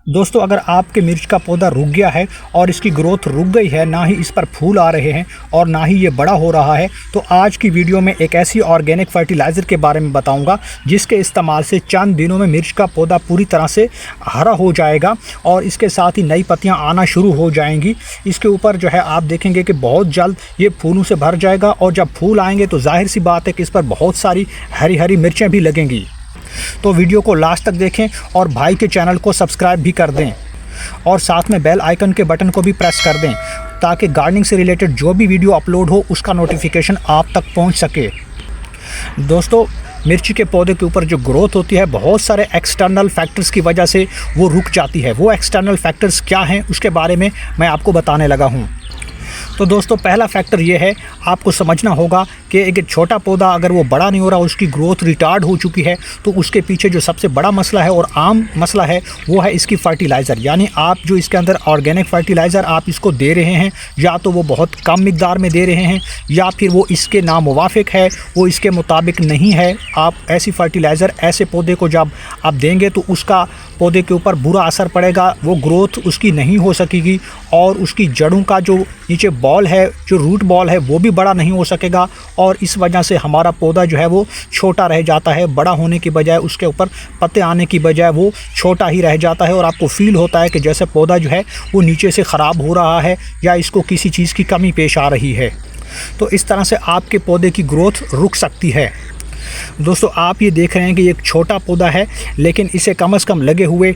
दोस्तों, अगर आपके मिर्च का पौधा रुक गया है और इसकी ग्रोथ रुक गई है, ना ही इस पर फूल आ रहे हैं और ना ही ये बड़ा हो रहा है, तो आज की वीडियो में एक ऐसी ऑर्गेनिक फर्टिलाइज़र के बारे में बताऊंगा जिसके इस्तेमाल से चंद दिनों में मिर्च का पौधा पूरी तरह से हरा हो जाएगा और इसके साथ ही नई पत्तियां आना शुरू हो जाएंगी। इसके ऊपर जो है आप देखेंगे कि बहुत जल्द ये फूलों से भर जाएगा और जब फूल आएंगे तो जाहिर सी बात है कि इस पर बहुत सारी हरी हरी मिर्चें भी लगेंगी। तो वीडियो को लास्ट तक देखें और भाई के चैनल को सब्सक्राइब भी कर दें और साथ में बेल आइकन के बटन को भी प्रेस कर दें ताकि गार्डनिंग से रिलेटेड जो भी वीडियो अपलोड हो उसका नोटिफिकेशन आप तक पहुंच सके। दोस्तों, मिर्ची के पौधे के ऊपर जो ग्रोथ होती है बहुत सारे एक्सटर्नल फैक्टर्स की वजह से वो रुक जाती है। वो एक्सटर्नल फैक्टर्स क्या हैं उसके बारे में मैं आपको बताने लगा हूँ। तो दोस्तों, पहला फैक्टर ये है, आपको समझना होगा कि एक छोटा पौधा अगर वो बड़ा नहीं हो रहा, उसकी ग्रोथ रिटार्ड हो चुकी है, तो उसके पीछे जो सबसे बड़ा मसला है और आम मसला है वो है इसकी फर्टिलाइज़र। यानी आप जो इसके अंदर ऑर्गेनिक फर्टिलाइज़र आप इसको दे रहे हैं, या तो वो बहुत कम मिकदार में दे रहे हैं या फिर वो इसके नामुवाफिक है, वो इसके मुताबिक नहीं है। आप ऐसी फर्टिलाइज़र ऐसे पौधे को जब आप देंगे तो उसका पौधे के ऊपर बुरा असर पड़ेगा, वो ग्रोथ उसकी नहीं हो सकेगी और उसकी जड़ों का जो नीचे बॉल है, जो रूट बॉल है, वो भी बड़ा नहीं हो सकेगा और इस वजह से हमारा पौधा जो है वो छोटा रह जाता है। बड़ा होने की बजाय उसके ऊपर पत्ते आने की बजाय वो छोटा ही रह जाता है और आपको फील होता है कि जैसे पौधा जो है वो नीचे से ख़राब हो रहा है या इसको किसी चीज़ की कमी पेश आ रही है। तो इस तरह से आपके पौधे की ग्रोथ रुक सकती है। दोस्तों, आप ये देख रहे हैं कि ये एक छोटा पौधा है, लेकिन इसे कम से कम लगे हुए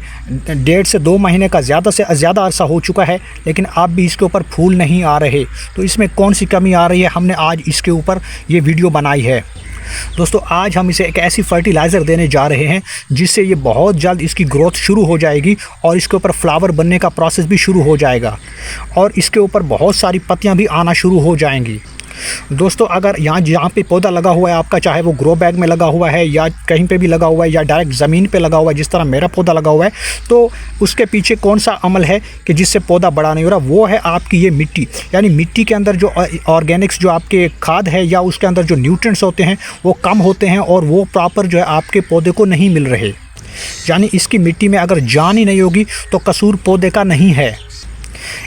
1.5 से 2 महीने का ज़्यादा से ज़्यादा अरसा हो चुका है, लेकिन अब भी इसके ऊपर फूल नहीं आ रहे। तो इसमें कौन सी कमी आ रही है, हमने आज इसके ऊपर ये वीडियो बनाई है। दोस्तों, आज हम इसे एक ऐसी फर्टिलाइज़र देने जा रहे हैं जिससे ये बहुत जल्द इसकी ग्रोथ शुरू हो जाएगी और इसके ऊपर फ्लावर बनने का प्रोसेस भी शुरू हो जाएगा और इसके ऊपर बहुत सारी पत्तियाँ भी आना शुरू हो जाएंगी। दोस्तों, अगर जहाँ पे पौधा लगा हुआ है आपका, चाहे वो ग्रो बैग में लगा हुआ है या कहीं पे भी लगा हुआ है या डायरेक्ट ज़मीन पे लगा हुआ है, जिस तरह मेरा पौधा लगा हुआ है, तो उसके पीछे कौन सा अमल है कि जिससे पौधा बड़ा नहीं हो रहा, वो है आपकी ये मिट्टी। यानी मिट्टी के अंदर जो ऑर्गेनिक्स जो आपके खाद है या उसके अंदर जो न्यूट्रिएंट्स होते हैं वो कम होते हैं और वो प्रॉपर जो है आपके पौधे को नहीं मिल रहे। यानी इसकी मिट्टी में अगर जान ही नहीं होगी तो कसूर पौधे का नहीं है।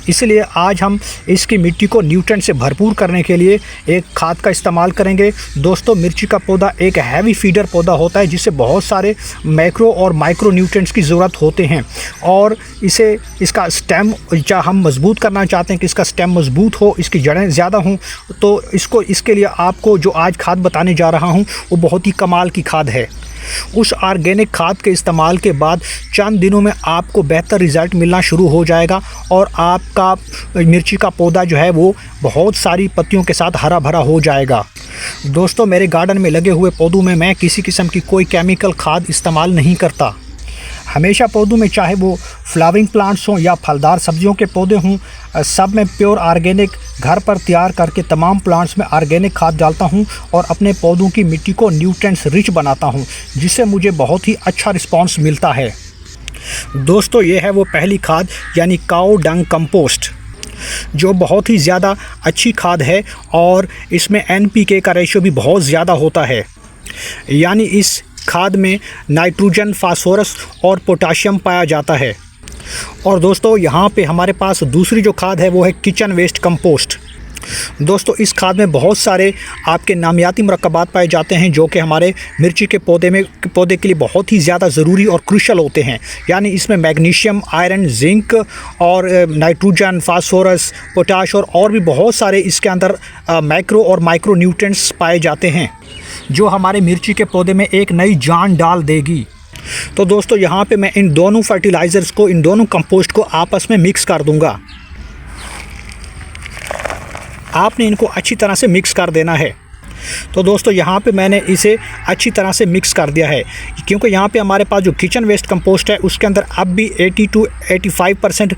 इसलिए आज हम इसकी मिट्टी को न्यूट्रिएंट से भरपूर करने के लिए एक खाद का इस्तेमाल करेंगे। दोस्तों, मिर्ची का पौधा एक हैवी फीडर पौधा होता है जिससे बहुत सारे मैक्रो और माइक्रो न्यूट्रिएंट्स की ज़रूरत होते हैं और इसका स्टेम या हम मजबूत करना चाहते हैं कि इसका स्टेम मजबूत हो, इसकी जड़ें ज़्यादा हों, तो इसके लिए आपको जो आज खाद बताने जा रहा हूँ वो बहुत ही कमाल की खाद है। उस ऑर्गेनिक खाद के इस्तेमाल के बाद चंद दिनों में आपको बेहतर रिज़ल्ट मिलना शुरू हो जाएगा और आपका मिर्ची का पौधा जो है वो बहुत सारी पत्तियों के साथ हरा भरा हो जाएगा। दोस्तों, मेरे गार्डन में लगे हुए पौधों में मैं किसी किस्म की कोई केमिकल खाद इस्तेमाल नहीं करता। हमेशा पौधों में, चाहे वो फ्लावरिंग प्लांट्स हों या फलदार सब्जियों के पौधे हों, सब में प्योर ऑर्गेनिक घर पर तैयार करके तमाम प्लांट्स में ऑर्गेनिक खाद डालता हूं और अपने पौधों की मिट्टी को न्यूट्रिएंट्स रिच बनाता हूं, जिससे मुझे बहुत ही अच्छा रिस्पांस मिलता है। दोस्तों, ये है वो पहली खाद यानी काऊ डंग कंपोस्ट, जो बहुत ही ज़्यादा अच्छी खाद है और इसमें NPK का रेशियो भी बहुत ज़्यादा होता है। यानी इस खाद में नाइट्रोजन, फास्फोरस और पोटाशियम पाया जाता है। और दोस्तों, यहाँ पे हमारे पास दूसरी जो खाद है वो है किचन वेस्ट कंपोस्ट। दोस्तों, इस खाद में बहुत सारे आपके नामियाती मरकबात पाए जाते हैं जो कि हमारे मिर्ची के पौधे के लिए बहुत ही ज़्यादा ज़रूरी और क्रूशल होते हैं। यानी इसमें मैग्नीशियम, आयरन, जिंक और नाइट्रोजन, फास्फोरस, पोटाश और भी बहुत सारे इसके अंदर मैक्रो और माइक्रो न्यूट्रिएंट्स पाए जाते हैं जो हमारे मिर्ची के पौधे में एक नई जान डाल देगी। तो दोस्तों, यहाँ पे मैं इन दोनों फर्टिलाइज़र्स को, इन दोनों कंपोस्ट को आपस में मिक्स कर दूँगा। आपने इनको अच्छी तरह से मिक्स कर देना है। तो दोस्तों, यहाँ पे मैंने इसे अच्छी तरह से मिक्स कर दिया है क्योंकि यहाँ पे हमारे पास जो किचन वेस्ट कंपोस्ट है उसके अंदर अब भी 80 to 85%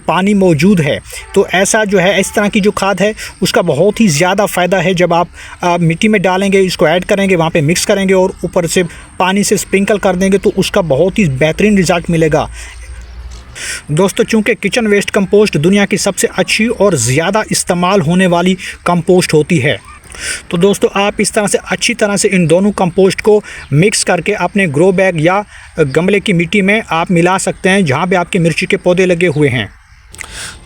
पानी मौजूद है। तो ऐसा जो है, इस तरह की जो खाद है उसका बहुत ही ज़्यादा फ़ायदा है। जब आप मिट्टी में डालेंगे, इसको ऐड करेंगे, वहाँ पे मिक्स करेंगे और ऊपर से पानी से स्प्रिंकल कर देंगे तो उसका बहुत ही बेहतरीन रिज़ल्ट मिलेगा। दोस्तों, चूँकि किचन वेस्ट कंपोस्ट दुनिया की सबसे अच्छी और ज़्यादा इस्तेमाल होने वाली कंपोस्ट होती है तो दोस्तों आप इस तरह से अच्छी तरह से इन दोनों कंपोस्ट को मिक्स करके अपने ग्रो बैग या गमले की मिट्टी में आप मिला सकते हैं जहाँ पे आपके मिर्ची के पौधे लगे हुए हैं।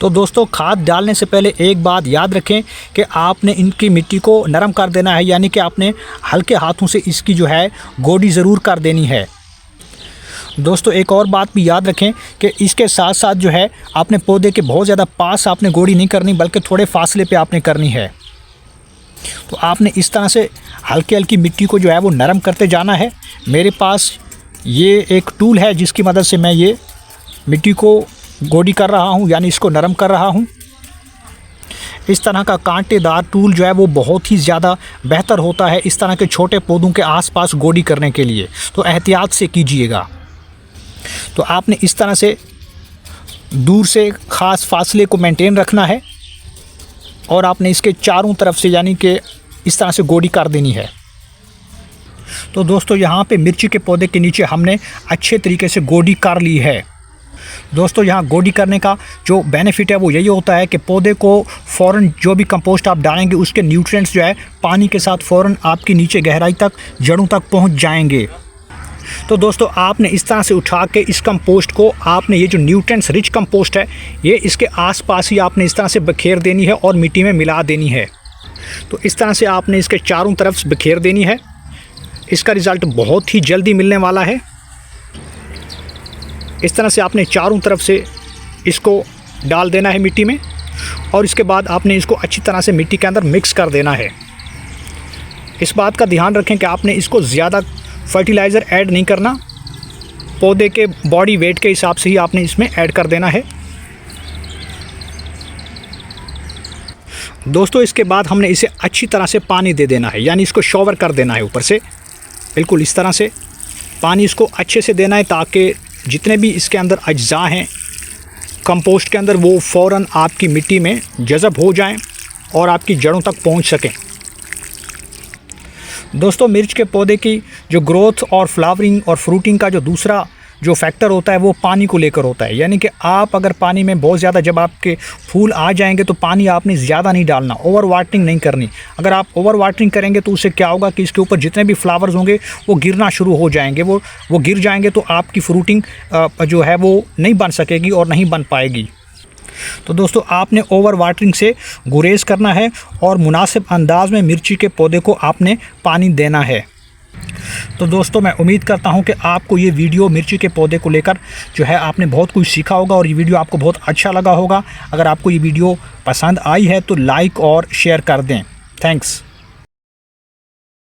तो दोस्तों खाद डालने से पहले एक बात याद रखें कि आपने इनकी मिट्टी को नरम कर देना है, यानी कि आपने हल्के हाथों से इसकी जो है गोडी ज़रूर कर देनी है। दोस्तों एक और बात भी याद रखें कि इसके साथ साथ जो है आपने पौधे के बहुत ज़्यादा पास आपने गोडी नहीं करनी, बल्कि थोड़े फासले पे आपने करनी है। तो आपने इस तरह से हल्की हल्की मिट्टी को जो है वो नरम करते जाना है। मेरे पास ये एक टूल है जिसकी मदद से मैं ये मिट्टी को गोडी कर रहा हूँ, यानी इसको नरम कर रहा हूँ। इस तरह का कांटेदार टूल जो है वो बहुत ही ज़्यादा बेहतर होता है इस तरह के छोटे पौधों के आसपास गोडी करने के लिए, तो एहतियात से कीजिएगा। तो आपने इस तरह से दूर से ख़ास फासले को मेंटेन रखना है और आपने इसके चारों तरफ से यानी कि इस तरह से गोडी कर देनी है। तो दोस्तों यहाँ पे मिर्ची के पौधे के नीचे हमने अच्छे तरीके से गोडी कर ली है। दोस्तों यहाँ गोडी करने का जो बेनिफिट है वो यही होता है कि पौधे को फ़ौरन जो भी कंपोस्ट आप डालेंगे उसके न्यूट्रिएंट्स जो है पानी के साथ फ़ौरन आपकी नीचे गहराई तक जड़ों तक पहुँच जाएंगे। तो दोस्तों आपने इस तरह से उठा के इस कंपोस्ट को आपने ये जो न्यूट्रिएंट्स रिच कंपोस्ट है ये इसके आसपास ही आपने इस तरह से बखेर देनी है और मिट्टी में मिला देनी है। तो इस तरह से आपने इसके चारों तरफ बखेर देनी है। इसका रिज़ल्ट बहुत ही जल्दी मिलने वाला है। इस तरह से आपने चारों तरफ से इसको डाल देना है मिट्टी में और इसके बाद आपने इसको अच्छी तरह से मिट्टी के अंदर मिक्स कर देना है। इस बात का ध्यान रखें कि आपने इसको ज़्यादा फर्टिलाइज़र ऐड नहीं करना, पौधे के बॉडी वेट के हिसाब से ही आपने इसमें ऐड कर देना है। दोस्तों इसके बाद हमने इसे अच्छी तरह से पानी दे देना है, यानी इसको शॉवर कर देना है ऊपर से, बिल्कुल इस तरह से पानी इसको अच्छे से देना है ताकि जितने भी इसके अंदर अज्जा हैं कंपोस्ट के अंदर वो फ़ौरन आपकी मिट्टी में जज़ब हो जाएं और आपकी जड़ों तक पहुंच सकें। दोस्तों मिर्च के पौधे की जो ग्रोथ और फ्लावरिंग और फ्रूटिंग का जो दूसरा जो फैक्टर होता है वो पानी को लेकर होता है, यानी कि आप अगर पानी में बहुत ज़्यादा जब आपके फूल आ जाएंगे तो पानी आपने ज़्यादा नहीं डालना, ओवर वाटरिंग नहीं करनी। अगर आप ओवर वाटरिंग करेंगे तो उससे क्या होगा कि इसके ऊपर जितने भी फ्लावर्स होंगे वो गिरना शुरू हो जाएंगे, वो गिर जाएंगे तो आपकी फ्रूटिंग जो है वो नहीं बन सकेगी और नहीं बन पाएगी। तो दोस्तों आपने ओवर वाटरिंग से गुरेज करना है और मुनासिब अंदाज में मिर्ची के पौधे को आपने पानी देना है। तो दोस्तों मैं उम्मीद करता हूं कि आपको ये वीडियो मिर्ची के पौधे को लेकर जो है आपने बहुत कुछ सीखा होगा और ये वीडियो आपको बहुत अच्छा लगा होगा। अगर आपको ये वीडियो पसंद आई है तो लाइक और शेयर कर दें। थैंक्स।